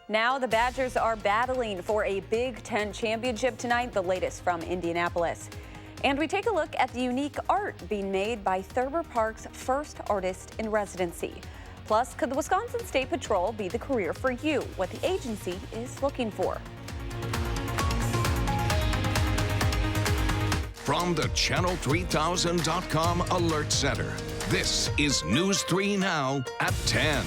Now the Badgers are battling for a Big Ten championship tonight, the latest from Indianapolis. And we take a look at the unique art being made by Thurber Park's first artist in residency. Plus, could the Wisconsin State Patrol be the career for you? What the agency is looking for. From the Channel3000.com Alert Center, this is News 3 Now at 10.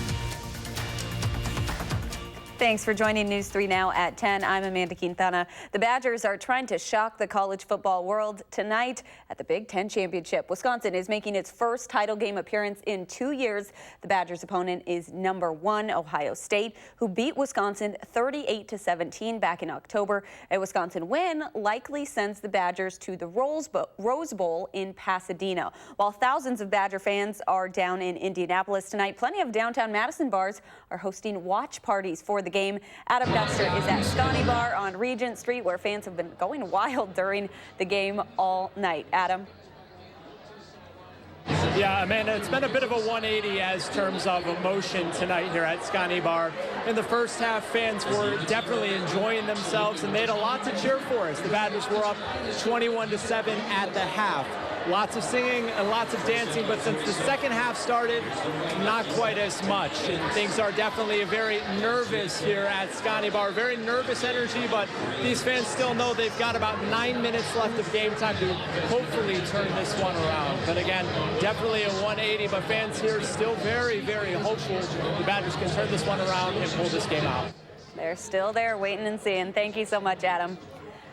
Thanks for joining News 3 Now at 10. I'm Amanda Quintana. The Badgers are trying to shock the college football world tonight at the Big Ten Championship. Wisconsin is making its first title game appearance in 2 years. The Badgers' opponent is #1 Ohio State, who beat Wisconsin 38-17 back in October. A Wisconsin win likely sends the Badgers to the Rose Bowl in Pasadena. While thousands of Badger fans are down in Indianapolis tonight, plenty of downtown Madison bars are hosting watch parties for the game. Adam Dexter is at SCONNIE Bar on Regent Street, where fans have been going wild during the game all night. Adam? Yeah, Amanda, it's been a bit of a 180 as terms of emotion tonight here at SCONNIE Bar. In the first half, fans were definitely enjoying themselves, and they had a lot to cheer for us. The Badgers were up 21-7 at the half. Lots of singing and lots of dancing, but since the second half started, not quite as much. And things are definitely very nervous here at SCONNIE Bar. Very nervous energy, but these fans still know they've got about 9 minutes left of game time to hopefully turn this one around. But again, definitely a 180, but fans here still very, very hopeful the Badgers can turn this one around and pull this game out. They're still there waiting and seeing. Thank you so much, Adam.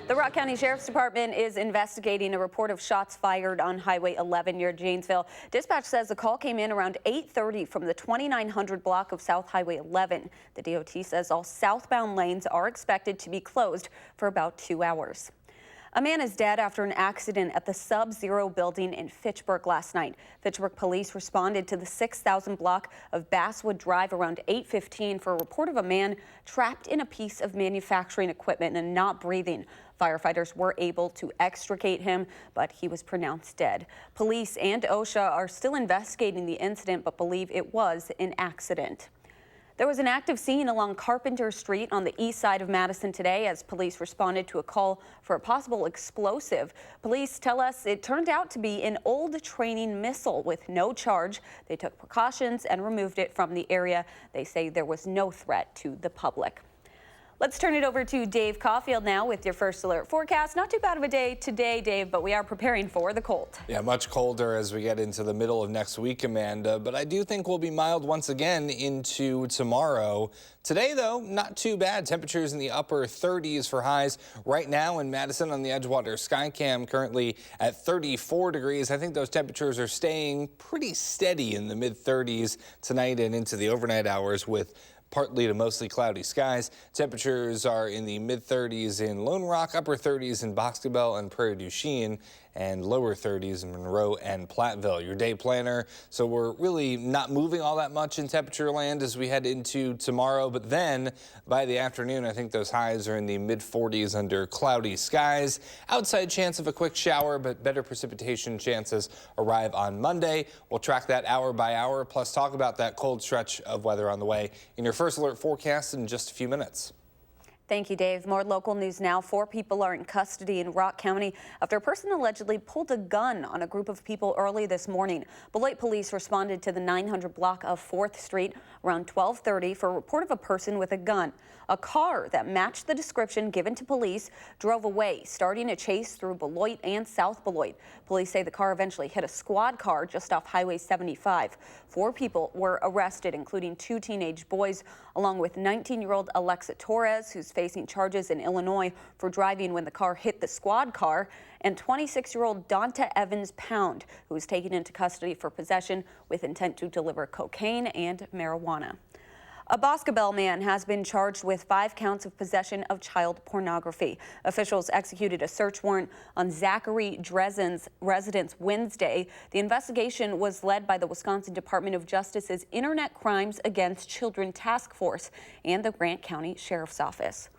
The Rock County Sheriff's Department is investigating a report of shots fired on Highway 11 near Janesville. Dispatch says the call came in around 8:30 from the 2900 block of South Highway 11. The DOT says all southbound lanes are expected to be closed for about 2 hours. A man is dead after an accident at the Sub-Zero building in Fitchburg last night. Fitchburg police responded to the 6000 block of Basswood Drive around 8:15 for a report of a man trapped in a piece of manufacturing equipment and not breathing. Firefighters were able to extricate him, but he was pronounced dead. Police and OSHA are still investigating the incident, but believe it was an accident. There was an active scene along Carpenter Street on the east side of Madison today as police responded to a call for a possible explosive. Police tell us it turned out to be an old training missile with no charge. They took precautions and removed it from the area. They say there was no threat to the public. Let's turn it over to Dave Caulfield now with your first alert forecast. Not too bad of a day today, Dave, but we are preparing for the cold. Yeah, much colder as we get into the middle of next week, Amanda, but I do think we'll be mild once again into tomorrow. Today, though, not too bad. Temperatures in the upper 30s for highs. Right now in Madison on the Edgewater Skycam, currently at 34 degrees. I think those temperatures are staying pretty steady in the mid-30s tonight and into the overnight hours with partly to mostly cloudy skies. Temperatures are in the mid-30s in Lone Rock, upper 30s in Boscobel and Prairie du Chien, and lower 30s in Monroe and Platteville. Your day planner, so we're really not moving all that much in temperature land as we head into tomorrow, but then by the afternoon, I think those highs are in the mid-40s under cloudy skies. Outside chance of a quick shower, but better precipitation chances arrive on Monday. We'll track that hour by hour, plus talk about that cold stretch of weather on the way in your first alert forecast in just a few minutes. Thank you, Dave. More local news now. 4 people are in custody in Rock County after a person allegedly pulled a gun on a group of people early this morning. Beloit police responded to the 900 block of 4th Street around 12:30 for a report of a person with a gun. A car that matched the description given to police drove away, starting a chase through Beloit and South Beloit. Police say the car eventually hit a squad car just off Highway 75. 4 people were arrested, including 2 teenage boys, along with 19-year-old Alexa Torres, who's facing charges in Illinois for driving when the car hit the squad car, and 26-year-old Donta Evans Pound, who was taken into custody for possession with intent to deliver cocaine and marijuana. A Boscobel man has been charged with 5 counts of possession of child pornography. Officials executed a search warrant on Zachary Drezen's residence Wednesday. The investigation was led by the Wisconsin Department of Justice's Internet Crimes Against Children Task Force and the Grant County Sheriff's Office.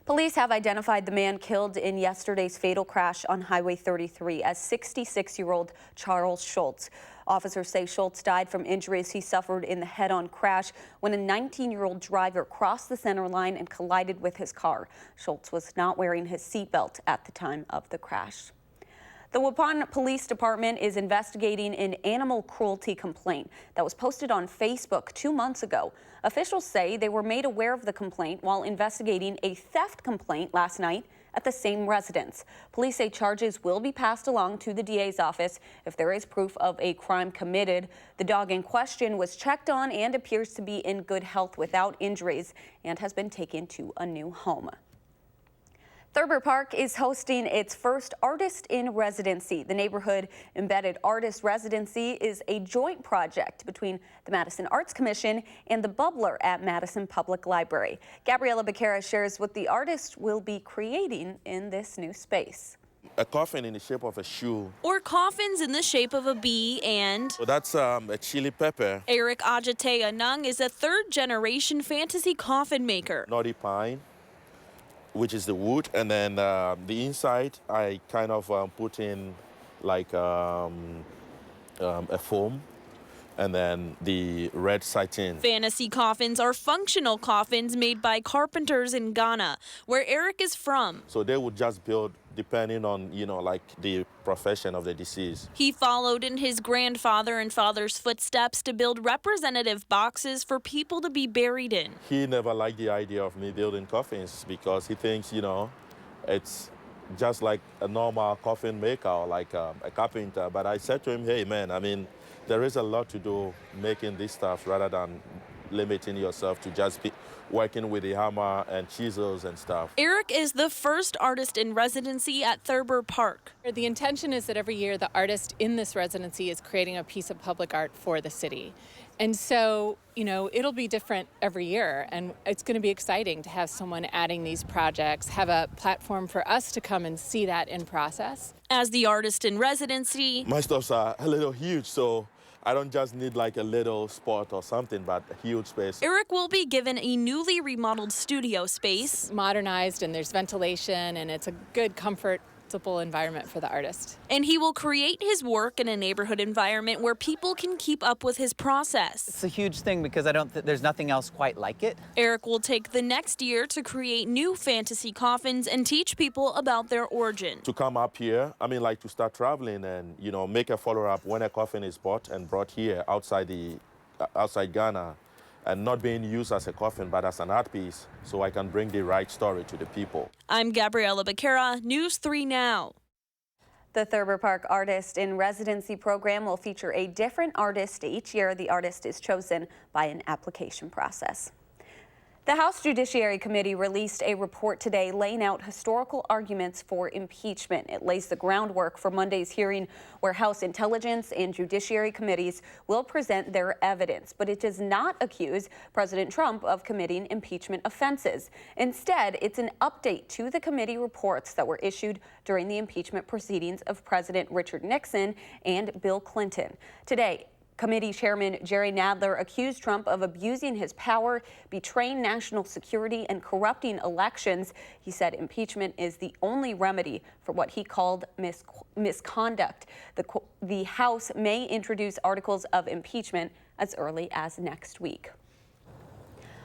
Police have identified the man killed in yesterday's fatal crash on Highway 33 as 66-year-old Charles Schultz. Officers say Schultz died from injuries he suffered in the head-on crash when a 19-year-old driver crossed the center line and collided with his car. Schultz was not wearing his seatbelt at the time of the crash. The Waupun Police Department is investigating an animal cruelty complaint that was posted on Facebook 2 months ago. Officials say they were made aware of the complaint while investigating a theft complaint last night at the same residence. Police say charges will be passed along to the DA's office if there is proof of a crime committed. The dog in question was checked on and appears to be in good health without injuries and has been taken to a new home. Thurber Park is hosting its first Artist in Residency. The neighborhood embedded artist residency is a joint project between the Madison Arts Commission and the Bubbler at Madison Public Library. Gabriella Becerra shares what the artist will be creating in this new space. A coffin in the shape of a shoe. Or coffins in the shape of a bee and... So that's a chili pepper. ADJETEY ANANG is a third-generation fantasy coffin maker. Noddy pine, which is the wood, and then the inside I kind of put in like a foam, and then the red satin. Fantasy coffins are functional coffins made by carpenters in Ghana, where Eric is from. So they would just build depending on, like the profession of the deceased. He followed in his grandfather and father's footsteps to build representative boxes for people to be buried in. He never liked the idea of me building coffins because he thinks, it's just like a normal coffin maker or like a carpenter. But I said to him, hey man, I mean, there is a lot to do making this stuff rather than limiting yourself to just be working with the hammer and chisels and stuff. Eric is the first artist in residency at Thurber Park. The intention is that every year the artist in this residency is creating a piece of public art for the city. And so, it'll be different every year, and it's going to be exciting to have someone adding these projects, have a platform for us to come and see that in process. As the artist in residency, my stuffs are a little huge, so I don't just need like a little spot or something, but a huge space. Eric will be given a newly remodeled studio space. Modernized, and there's ventilation, and it's a good, comfortable environment for the artist. And he will create his work in a neighborhood environment where people can keep up with his process. It's a huge thing because there's nothing else quite like it. Eric will take the next year to create new fantasy coffins and teach people about their origin. To come up here, to start traveling and, make a follow-up when a coffin is bought and brought here outside Ghana, and not being used as a coffin but as an art piece, so I can bring the right story to the people. I'm Gabriella Becerra, News 3 Now. The Thurber Park Artist in Residency program will feature a different artist each year. The artist is chosen by an application process. The House Judiciary Committee released a report today laying out historical arguments for impeachment. It lays the groundwork for Monday's hearing where House Intelligence and Judiciary Committees will present their evidence. But it does not accuse President Trump of committing impeachment offenses. Instead, it's an update to the committee reports that were issued during the impeachment proceedings of President Richard Nixon and Bill Clinton. Today, Committee Chairman Jerry Nadler accused Trump of abusing his power, betraying national security, and corrupting elections. He said impeachment is the only remedy for what he called misconduct. The House may introduce articles of impeachment as early as next week.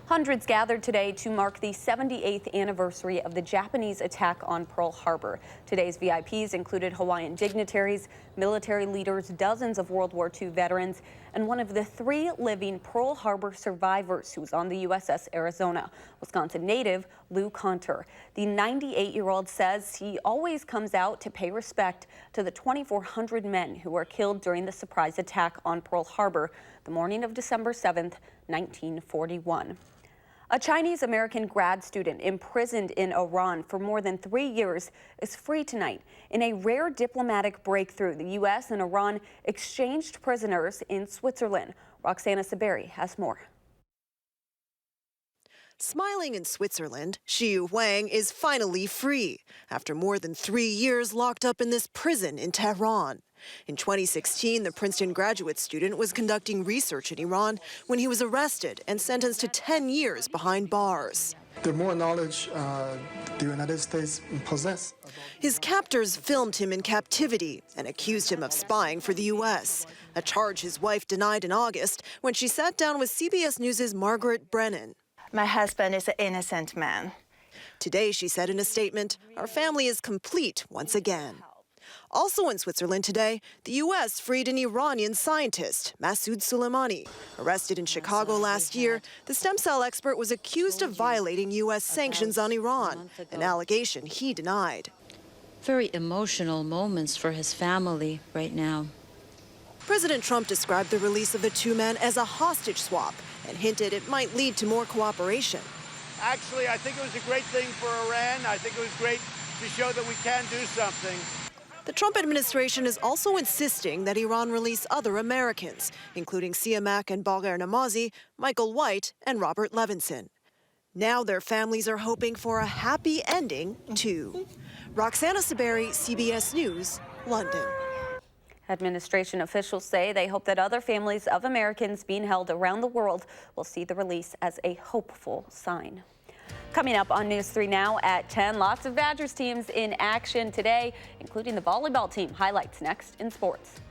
Hundreds gathered today to mark the 78th anniversary of the Japanese attack on Pearl Harbor. Today's VIPs included Hawaiian dignitaries, military leaders, dozens of World War II veterans, and one of the 3 living Pearl Harbor survivors who was on the USS Arizona, Wisconsin native Lou Conter. The 98-year-old says he always comes out to pay respect to the 2,400 men who were killed during the surprise attack on Pearl Harbor the morning of December 7th, 1941. A Chinese-American grad student imprisoned in Iran for more than 3 years is free tonight. In a rare diplomatic breakthrough, the U.S. and Iran exchanged prisoners in Switzerland. Roxana Saberi has more. Smiling in Switzerland, Xiu Wang is finally free after more than 3 years locked up in this prison in Tehran. In 2016, the Princeton graduate student was conducting research in Iran when he was arrested and sentenced to 10 years behind bars. The more knowledge the United States possess. His captors filmed him in captivity and accused him of spying for the U.S., a charge his wife denied in August when she sat down with CBS News' Margaret Brennan. My husband is an innocent man. Today, she said in a statement, our family is complete once again. Also in Switzerland today, the U.S. freed an Iranian scientist, Masoud Soleimani. Arrested in Chicago last year, the stem cell expert was accused of violating U.S. sanctions on Iran, an allegation he denied. Very emotional moments for his family right now. President Trump described the release of the two men as a hostage swap and hinted it might lead to more cooperation. Actually, I think it was a great thing for Iran. I think it was great to show that we can do something. The Trump administration is also insisting that Iran release other Americans, including Siamak and Balgar Namazi, Michael White, and Robert Levinson. Now their families are hoping for a happy ending, too. Roxana Saberi, CBS News, London. Administration officials say they hope that other families of Americans being held around the world will see the release as a hopeful sign. Coming up on News 3 Now at 10, lots of Badgers teams in action today, including the volleyball team. Highlights next in sports.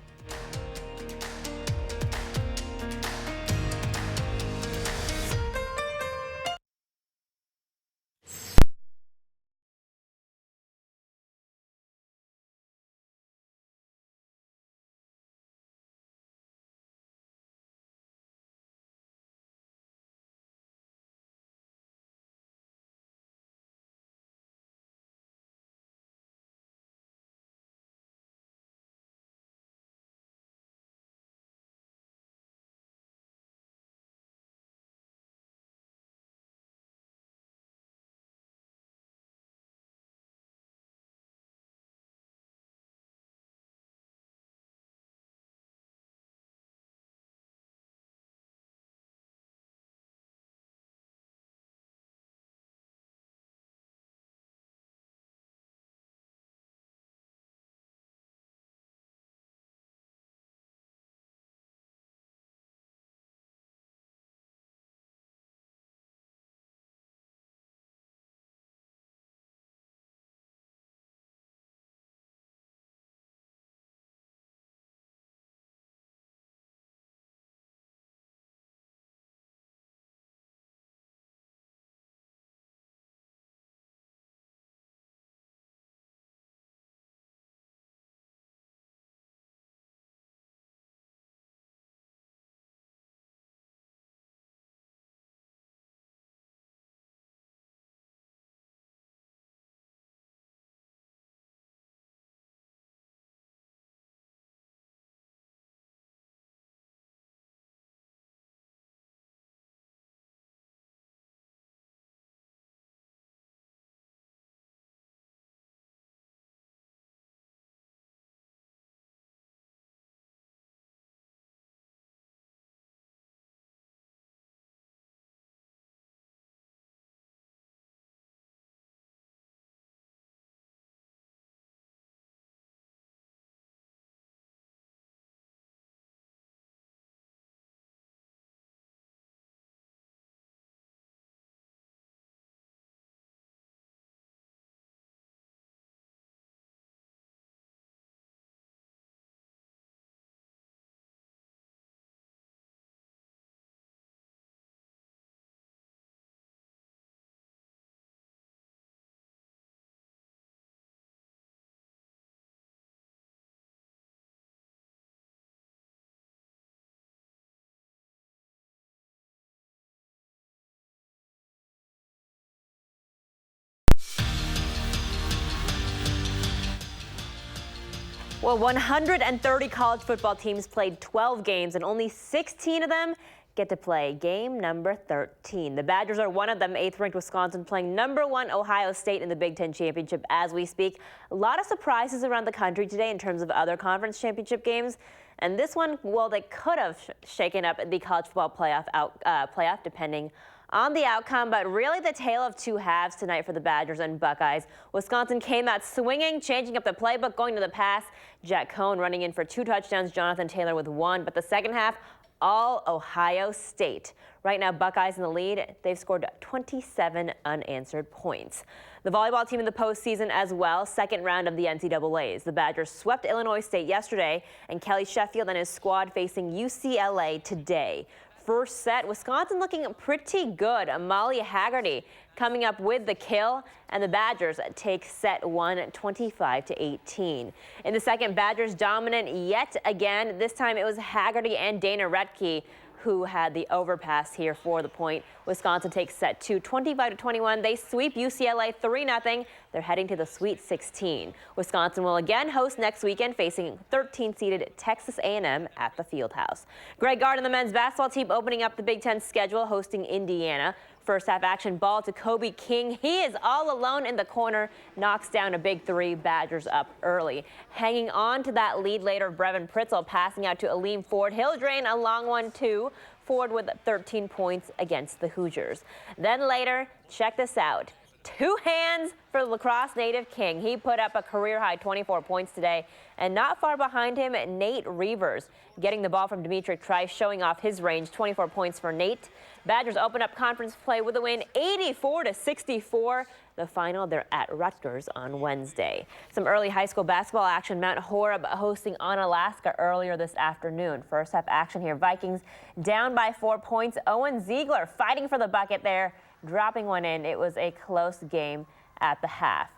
Well, 130 college football teams played 12 games, and only 16 of them get to play game number 13. The Badgers are one of them, 8th-ranked Wisconsin playing #1 Ohio State in the Big Ten Championship as we speak. A lot of surprises around the country today in terms of other conference championship games. And this one, well, they could have shaken up the college football playoff depending on the outcome, but really the tale of two halves tonight for the Badgers and Buckeyes. Wisconsin came out swinging, changing up the playbook, going to the pass. Jack Cohn running in for 2 touchdowns, Jonathan Taylor with 1. But the second half, all Ohio State. Right now, Buckeyes in the lead. They've scored 27 unanswered points. The volleyball team in the postseason as well, second round of the NCAAs. The Badgers swept Illinois State yesterday, and Kelly Sheffield and his squad facing UCLA today. First set, Wisconsin looking pretty good. Amalia Haggerty coming up with the kill, and the Badgers take set one 25-18. In the second, Badgers dominant yet again. This time it was Haggerty and Dana Retke who had the overpass here for the point. Wisconsin takes set two 25-21. They sweep UCLA 3-0. They're heading to the Sweet 16. Wisconsin will again host next weekend, facing 13-seeded Texas A&M at the Fieldhouse. Greg Gard and the men's basketball team opening up the Big Ten schedule, hosting Indiana. First half action, ball to Kobe King. He is all alone in the corner, knocks down a big three. Badgers up early. Hanging on to that lead later, Brevin Pritzel passing out to Aleem Ford. He'll drain a long one too. Ford with 13 points against the Hoosiers. Then later, check this out. Two hands for the lacrosse native King. He put up a career-high 24 points today, and not far behind him, Nate Reavers getting the ball from Dimitri Trice, showing off his range. 24 points for Nate. Badgers open up conference play with a win, 84-64. The final, they're at Rutgers on Wednesday. Some early high school basketball action. Mount Horeb hosting ONALASKA earlier this afternoon. First half action here. Vikings down by 4 points. Owen Ziegler fighting for the bucket there, dropping one in. It was a close game at the half.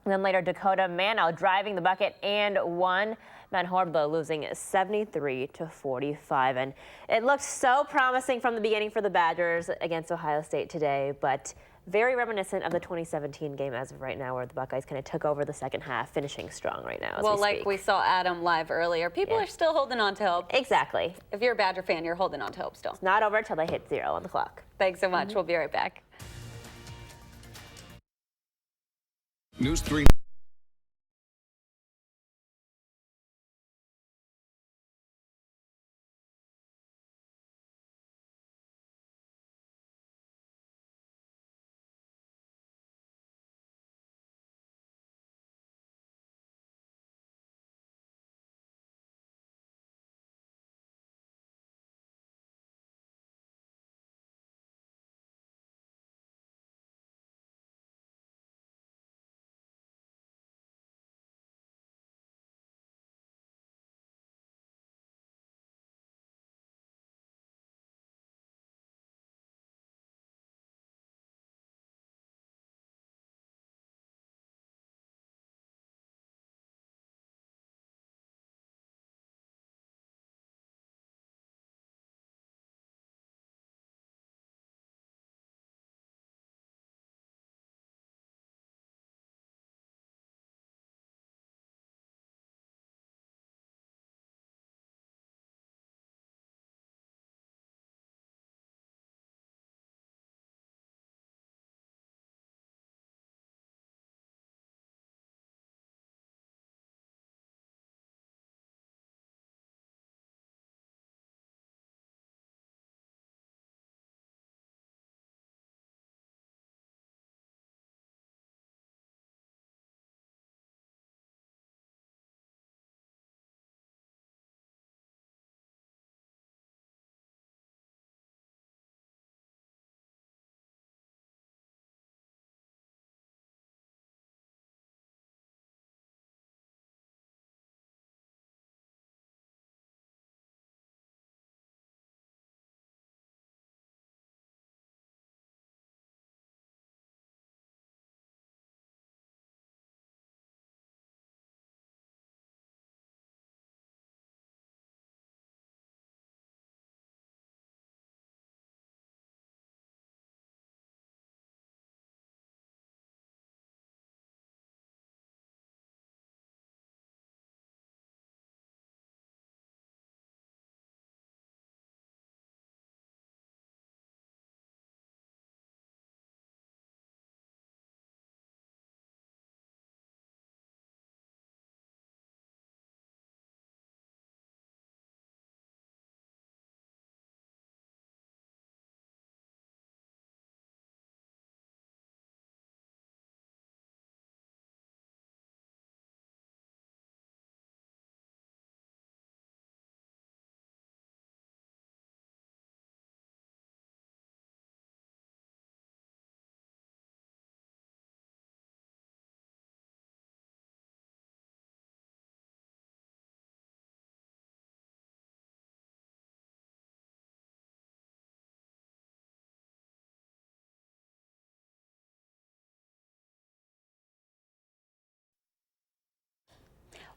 And then later, Dakota Manow driving the bucket and one. Mount Horeb, though, losing 73-45. And it looked so promising from the beginning for the Badgers against Ohio State today, but very reminiscent of the 2017 game as of right now, where the Buckeyes kind of took over the second half, finishing strong right now. Well, like we saw Adam live earlier, people are still holding on to hope. Exactly. If you're a Badger fan, you're holding on to hope still. It's not over until they hit 0 on the clock. Thanks so much. We'll be right back. News 3.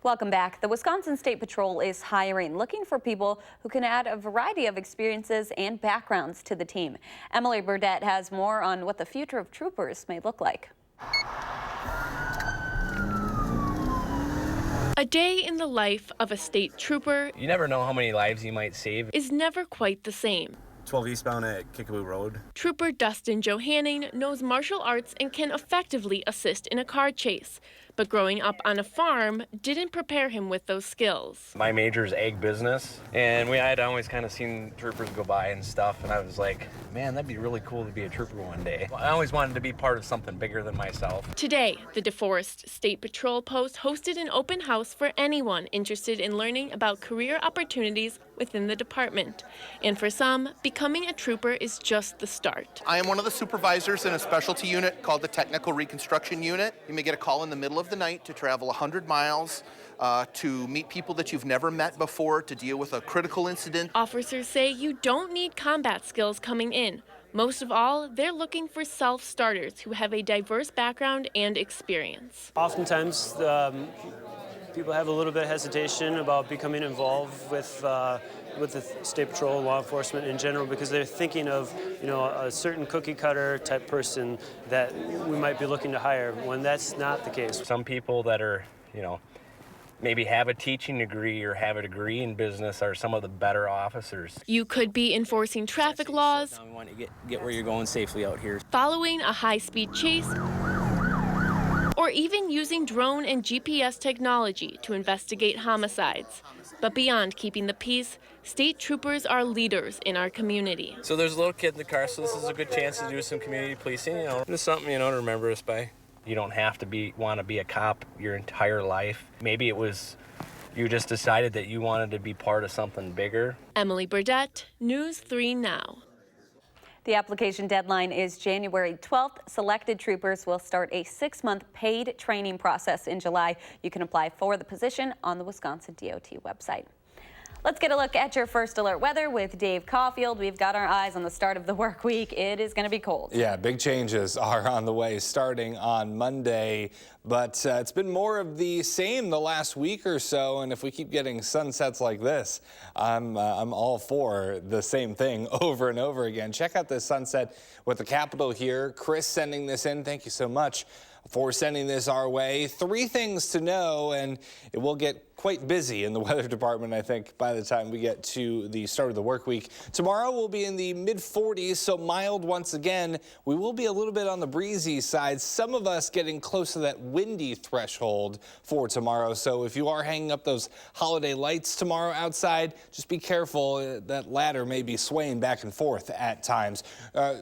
Welcome back. The Wisconsin State Patrol is hiring, looking for people who can add a variety of experiences and backgrounds to the team. Emily Burdett has more on what the future of troopers may look like. A day in the life of a state trooper, you never know how many lives you might save, is never quite the same. 12 eastbound at Kickapoo Road. Trooper Dustin Johanning knows martial arts and can effectively assist in a car chase. But growing up on a farm didn't prepare him with those skills. My major is ag business, and I had always kind of seen troopers go by and stuff, and I was like, man, that'd be really cool to be a trooper one day. I always wanted to be part of something bigger than myself. Today, the DeForest State Patrol Post hosted an open house for anyone interested in learning about career opportunities within the department. And for some, becoming a trooper is just the start. I am one of the supervisors in a specialty unit called the Technical Reconstruction Unit. You may get a call in the middle of the night to travel 100 miles to meet people that you've never met before, to deal with a critical incident. Officers say you don't need combat skills coming in. Most of all, they're looking for self-starters who have a diverse background and experience. Oftentimes, people have a little bit of hesitation about becoming involved with the State Patrol, law enforcement in general, because they're thinking of, a certain cookie cutter type person that we might be looking to hire, when that's not the case. Some people that are, maybe have a teaching degree or have a degree in business are some of the better officers. You could be enforcing traffic laws, We want to get where you're going safely out here. following a high-speed chase, or even using drone and GPS technology to investigate homicides. But beyond keeping the peace, state troopers are leaders in our community. So there's a little kid in the car, so this is a good chance to do some community policing, Just something, to remember us by. You don't have to want to be a cop your entire life. Maybe it was you just decided that you wanted to be part of something bigger. Emily Burdett, News 3 Now. The application deadline is January 12th. Selected troopers will start a 6-month paid training process in July. You can apply for the position on the Wisconsin DOT website. Let's get a look at your first alert weather with Dave Caulfield. We've got our eyes on the start of the work week. It is going to be cold. Yeah, big changes are on the way starting on Monday, but it's been more of the same the last week or so, and if we keep getting sunsets like this, I'm all for the same thing over and over again. Check out this sunset with the Capitol here. Chris sending this in. Thank you so much for sending this our way. 3 things to know, and it will get quite busy in the weather department, I think, by the time we get to the start of the work week. Tomorrow we'll be in the mid-40s, so mild once again. We will be a little bit on the breezy side. Some of us getting close to that windy threshold for tomorrow. So if you are hanging up those holiday lights tomorrow outside, just be careful. That ladder may be swaying back and forth at times.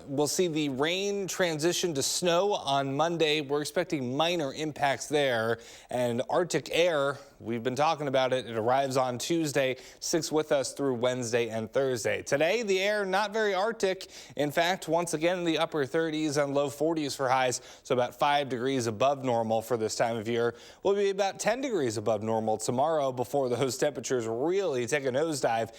We'll see the rain transition to snow on Monday. We're expecting minor impacts there. And Arctic air, we've been talking about it. It arrives on Tuesday, sticks with us through Wednesday and Thursday. Today, the air not very Arctic. In fact, once again in the upper 30s and low 40s for highs, so about 5 degrees above normal for this time of year. We'll be about 10 degrees above normal tomorrow before those temperatures really take a nosedive